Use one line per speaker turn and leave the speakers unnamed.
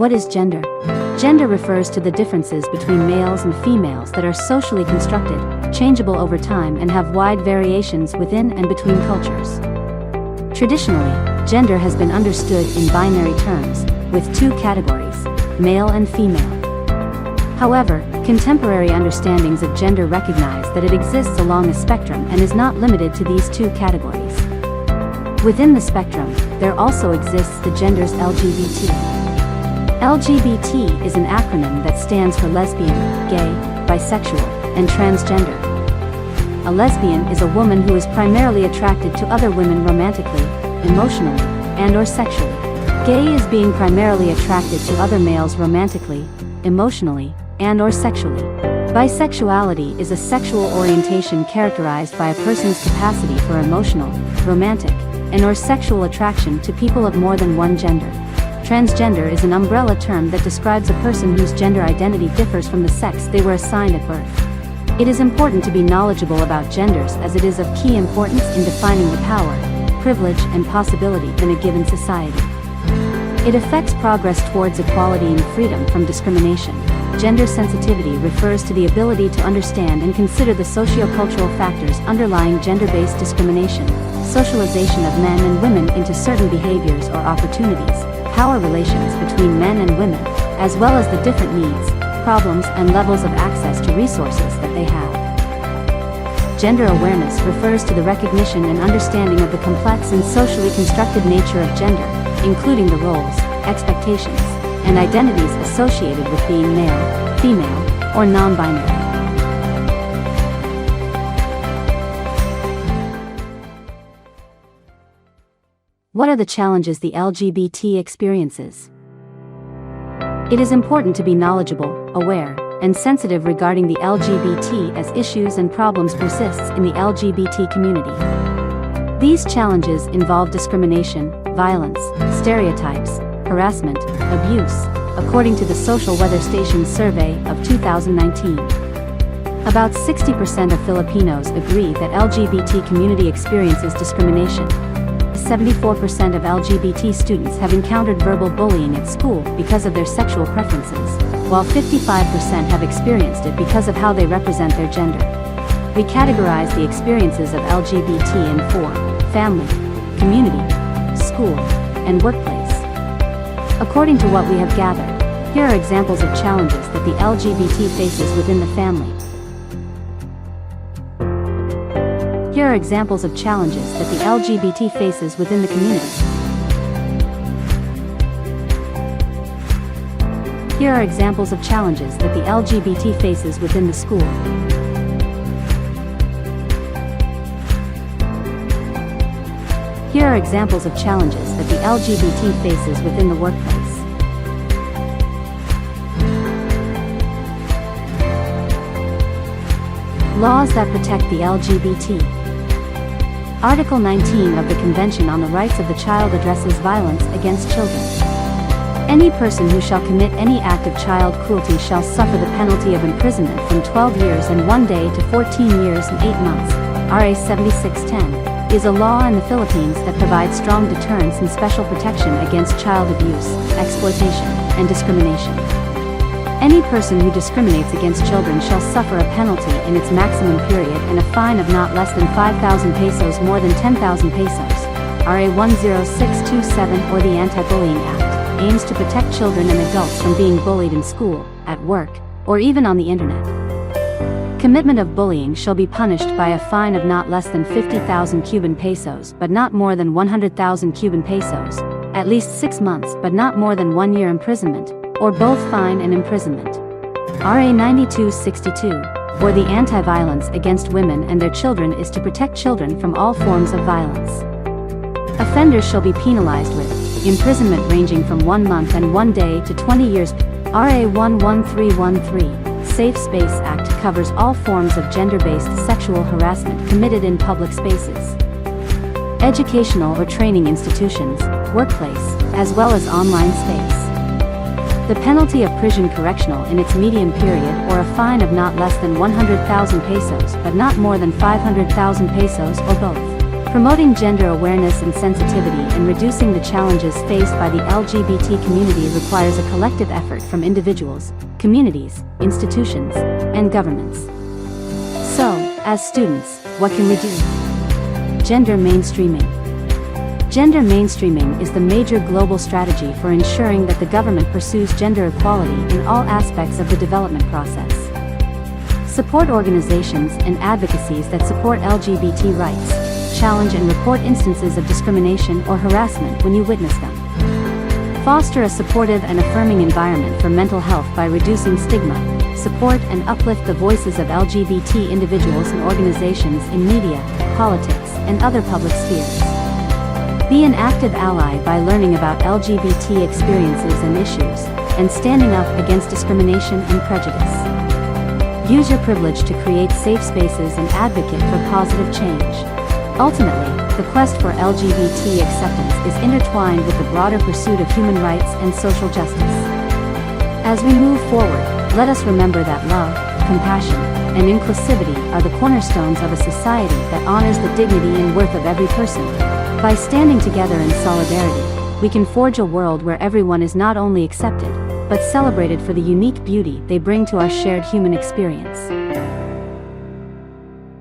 What is gender? Gender refers to the differences between males and females that are socially constructed, changeable over time, and have wide variations within and between cultures. Traditionally, gender has been understood in binary terms, with two categories, male and female. However, contemporary understandings of gender recognize that it exists along a spectrum and is not limited to these two categories. Within the spectrum, there also exists the genders LGBT. LGBT is an acronym that stands for lesbian, gay, bisexual, and transgender. A lesbian is a woman who is primarily attracted to other women romantically, emotionally, and/or sexually. Gay is being primarily attracted to other males romantically, emotionally, and/or sexually. Bisexuality is a sexual orientation characterized by a person's capacity for emotional, romantic, and/or sexual attraction to people of more than one gender. Transgender is an umbrella term that describes a person whose gender identity differs from the sex they were assigned at birth. It is important to be knowledgeable about genders as it is of key importance in defining the power, privilege, and possibility in a given society. It affects progress towards equality and freedom from discrimination. Gender sensitivity refers to the ability to understand and consider the socio-cultural factors underlying gender-based discrimination, socialization of men and women into certain behaviors or opportunities, power relations between men and women, as well as the different needs, problems, and levels of access to resources that they have. Gender awareness refers to the recognition and understanding of the complex and socially constructed nature of gender, including the roles, expectations, and identities associated with being male, female, or non-binary. What are the challenges the LGBT experiences? It is important to be knowledgeable, aware, and sensitive regarding the LGBT as issues and problems persists in the LGBT community. These challenges involve discrimination, violence, stereotypes, harassment, abuse, according to the Social Weather Station survey of 2019. About 60% of Filipinos agree that LGBT community experiences discrimination. 74% of LGBT students have encountered verbal bullying at school because of their sexual preferences, while 55% have experienced it because of how they represent their gender. We categorize the experiences of LGBT in four: family, community, school, and workplace. According to what we have gathered, here are examples of challenges that the LGBT faces within the family. Here are examples of challenges that the LGBT faces within the community. Here are examples of challenges that the LGBT faces within the school. Here are examples of challenges that the LGBT faces within the workplace. Laws that protect the LGBT. Article 19 of the Convention on the Rights of the Child addresses violence against children. Any person who shall commit any act of child cruelty shall suffer the penalty of imprisonment from 12 years and 1 day to 14 years and 8 months. RA 7610 is a law in the Philippines that provides strong deterrence and special protection against child abuse, exploitation, and discrimination. Any person who discriminates against children shall suffer a penalty in its maximum period and a fine of not less than 5,000 pesos more than 10,000 pesos. RA 10627 or the Anti-Bullying Act aims to protect children and adults from being bullied in school, at work, or even on the internet. Commitment of bullying shall be punished by a fine of not less than 50,000 Cuban pesos but not more than 100,000 Cuban pesos, at least 6 months but not more than 1 year imprisonment, or both fine and imprisonment. RA 9262, or the Anti-Violence Against Women and Their Children is to protect children from all forms of violence. Offenders shall be penalized with imprisonment ranging from 1 month and 1 day to 20 years. RA 11313, Safe Space Act covers all forms of gender-based sexual harassment committed in public spaces, educational or training institutions, workplace, as well as online space. The penalty of prison correctional in its medium period or a fine of not less than 100,000 pesos but not more than 500,000 pesos or both. Promoting gender awareness and sensitivity and reducing the challenges faced by the LGBT community requires a collective effort from individuals, communities, institutions, and governments. So, as students, what can we do? Gender mainstreaming. Gender mainstreaming is the major global strategy for ensuring that the government pursues gender equality in all aspects of the development process. Support organizations and advocacies that support LGBT rights. Challenge and report instances of discrimination or harassment when you witness them. Foster a supportive and affirming environment for mental health by reducing stigma. Support and uplift the voices of LGBT individuals and organizations in media, politics, and other public spheres. Be an active ally by learning about LGBT experiences and issues, and standing up against discrimination and prejudice. Use your privilege to create safe spaces and advocate for positive change. Ultimately, the quest for LGBT acceptance is intertwined with the broader pursuit of human rights and social justice. As we move forward, let us remember that love, compassion, and inclusivity are the cornerstones of a society that honors the dignity and worth of every person. By standing together in solidarity, we can forge a world where everyone is not only accepted, but celebrated for the unique beauty they bring to our shared human experience.